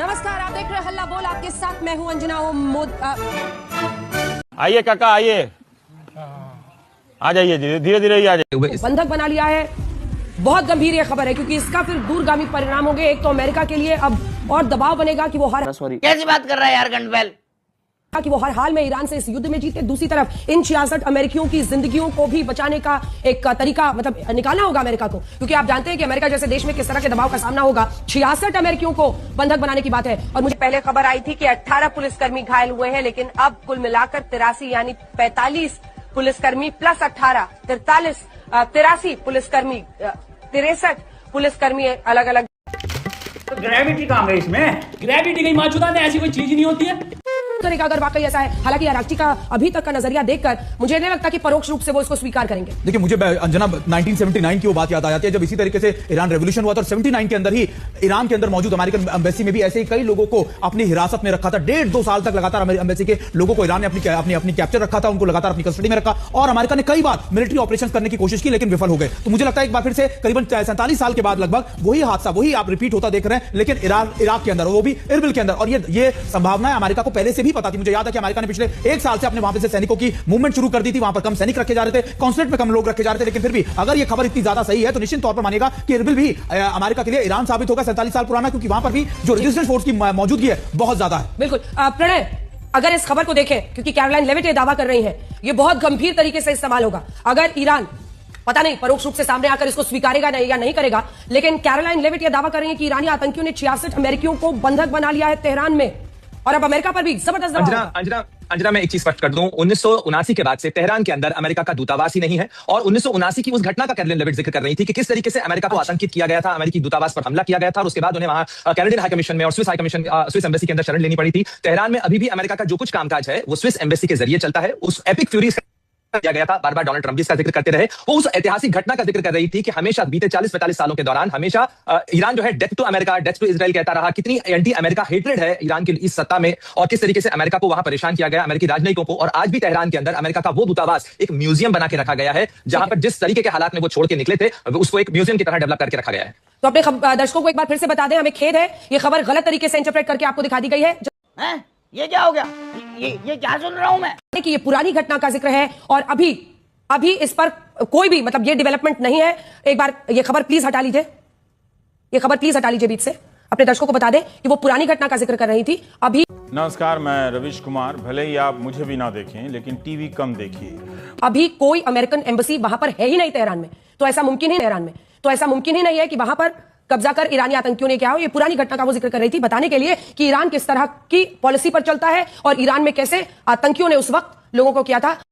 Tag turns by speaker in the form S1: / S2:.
S1: नमस्कार, आप देख रहे हैं हल्ला बोल। आपके साथ मैं हूं अंजना।
S2: आइए काका, आइए, आ जाइए, धीरे धीरे ही आ जाइए।
S1: बंधक बना लिया है। बहुत गंभीर ये खबर है क्योंकि इसका फिर दूरगामी परिणाम होंगे। एक तो अमेरिका के लिए अब और दबाव बनेगा कि वो
S3: कैसी बात कर रहा है यार गंडबैल,
S1: कि वो हर हाल में ईरान से इस युद्ध में जीते। दूसरी तरफ इन 66 अमेरिकियों की जिंदगियों को भी बचाने का एक तरीका मतलब निकालना होगा अमेरिका को, क्योंकि आप जानते हैं कि अमेरिका जैसे देश में किस तरह के दबाव का सामना होगा। 66 अमेरिकियों को बंधक बनाने की बात है। और मुझे पहले खबर आई थी कि 18 पुलिसकर्मी घायल हुए हैं, लेकिन अब कुल मिलाकर 83 यानी 45 पुलिसकर्मी प्लस 18 83 पुलिसकर्मी 63 पुलिसकर्मी अलग अलग।
S4: तो ग्रेविटी कहाँ गई इसमें?
S5: ग्रेविटी कहीं मौजूदा है, ऐसी कोई चीज नहीं होती है।
S1: करेगा अगर वाकई ऐसा है। हालांकि आरक्षी का अभी तक का नजरिया देखकर मुझे नहीं लगता कि परोक्ष रूप से वो इसको स्वीकार करेंगे।
S6: देखिए, मुझे अंजना 1979 की वो बात याद आ जाती है जब इसी तरीके से ईरान रेवोल्यूशन हुआ था। और 79 के अंदर ही ईरान के अंदर मौजूद अमेरिकन एम्बेसी में भी ऐसे ही कई लोगों को अपनी हिरासत में रखा था। 1.5-2 साल तक लगातार एम्बेसी के लोगों को ईरान ने अपनी कैप्चर रखा था, उनको लगातार अपनी कस्टडी में रखा। और अमेरिका ने कई बार मिलिट्री ऑपरेशन करने की कोशिश की, लेकिन विफल हो गए। तो मुझे लगता है एक बार फिर से करीबन 47 साल के बाद लगभग वही हादसा वही आप रिपीट होता देख रहे हैं, लेकिन इराक के अंदर, वो भी इरबिल के अंदर। और ये संभावना है अमेरिका को पहले से भी पता थी। मुझे याद है कि अमेरिका ने पिछले 1 साल से अपने वहां पे से सैनिकों की मूवमेंट शुरू कर दी थी। वहां पर कम सैनिक रखे जा रहे थे, कॉन्सुलेट में कम लोग रखे जा रहे थे, लेकिन फिर भी अगर यह खबर इतनी ज्यादा सही है तो निश्चित तौर पर मानेगा कि इरबिल भी अमेरिका के लिए ईरान साबित होगा 47 साल पुराना, क्योंकि वहां पर भी जो रेजिस्टेंस फोर्स की मौजूदगी है बहुत ज्यादा है।
S1: बिल्कुल प्रणय, अगर इस खबर को देखें, क्योंकि कैरोलाइन लेविट ये दावा कर रही है, ये बहुत गंभीर तरीके से इस्तेमाल होगा। अगर ईरान पता नहीं परोक्ष रूप से सामने आकर इसको स्वीकारेगा नहीं या नहीं करेगा, लेकिन कैरोलाइन लेविट ये दावा कर रही है कि ईरानी आतंकियों ने 66 अमेरिकियों को बंधक बना लिया है तेहरान में, और अब अमेरिका पर भी जबरदस्त दबाव।
S7: अंजना मैं एक चीज स्पष्ट कर दूं, 1979 के बाद से तेहरान के अंदर अमेरिका का दूतावास ही नहीं है। और 1979 की उस घटना का कैरोलाइन लेविट जिक्र कर रही थी कि किस तरीके से अमेरिका को आतंकित किया गया था, अमेरिकी दूतावास पर हमला किया गया था, और उसके बाद उन्हें वहां कैनेडियन हाई कमीशन में और स्विस एम्बेसी के अंदर शरण लेनी पड़ी थी। तेहरान में अभी भी अमेरिका का जो कुछ कामकाज है वो स्विस एम्बेसी के जरिए चलता है। उस एपिक फ्यूरी किया गया था, बार बार डोनाल्ड ट्रंप भी इसका जिक्र करते रहे। वो उस ऐतिहासिक घटना का जिक्र कर रही थी कि हमेशा बीते 40-45 सालों के दौरान हमेशा ईरान जो है death to America, death to Israel कहता रहा। कितनी एंटी अमेरिका हेट्रेड है ईरान की इस सत्ता में, और किस तरीके से अमेरिका को वहां परेशान किया गया, अमेरिकी राजनयिकों को। और आज भी तेहरान के अंदर अमेरिका का वो दूतावास एक म्यूजियम बना के रखा गया है, जहां पर जिस तरीके के हालात में वो छोड़ के निकले थे उसको एक म्यूजियम की तरह डेवलप करके रखा गया है।
S1: तो अपने दर्शकों को एक बार फिर से बता दें, हमें खेद है, ये खबर गलत तरीके से इंटरप्रेट करके आपको दिखा दी गई है।
S3: ये क्या हो गया? ये क्या सुन रहा हूं मैं
S1: कि ये पुरानी घटना का जिक्र है और अभी इस पर कोई भी मतलब ये डेवलपमेंट नहीं है। एक बार ये खबर प्लीज हटा लीजिए, ये खबर प्लीज हटा लीजिए बीच से। अपने दर्शकों को बता दें कि वो पुरानी घटना का जिक्र कर रही थी। अभी
S2: नमस्कार, मैं रविश कुमार। भले ही आप मुझे भी ना देखें, लेकिन टीवी कम देखिए।
S1: अभी कोई अमेरिकन एम्बेसी वहां पर है ही नहीं तेहरान में, तो ऐसा मुमकिन ही तेहरान में तो ऐसा मुमकिन ही नहीं है कि वहां पर कब्जा कर ईरानी आतंकियों ने क्या हो। ये पुरानी घटना का वो जिक्र कर रही थी, बताने के लिए कि ईरान किस तरह की पॉलिसी पर चलता है और ईरान में कैसे आतंकियों ने उस वक्त लोगों को किया था।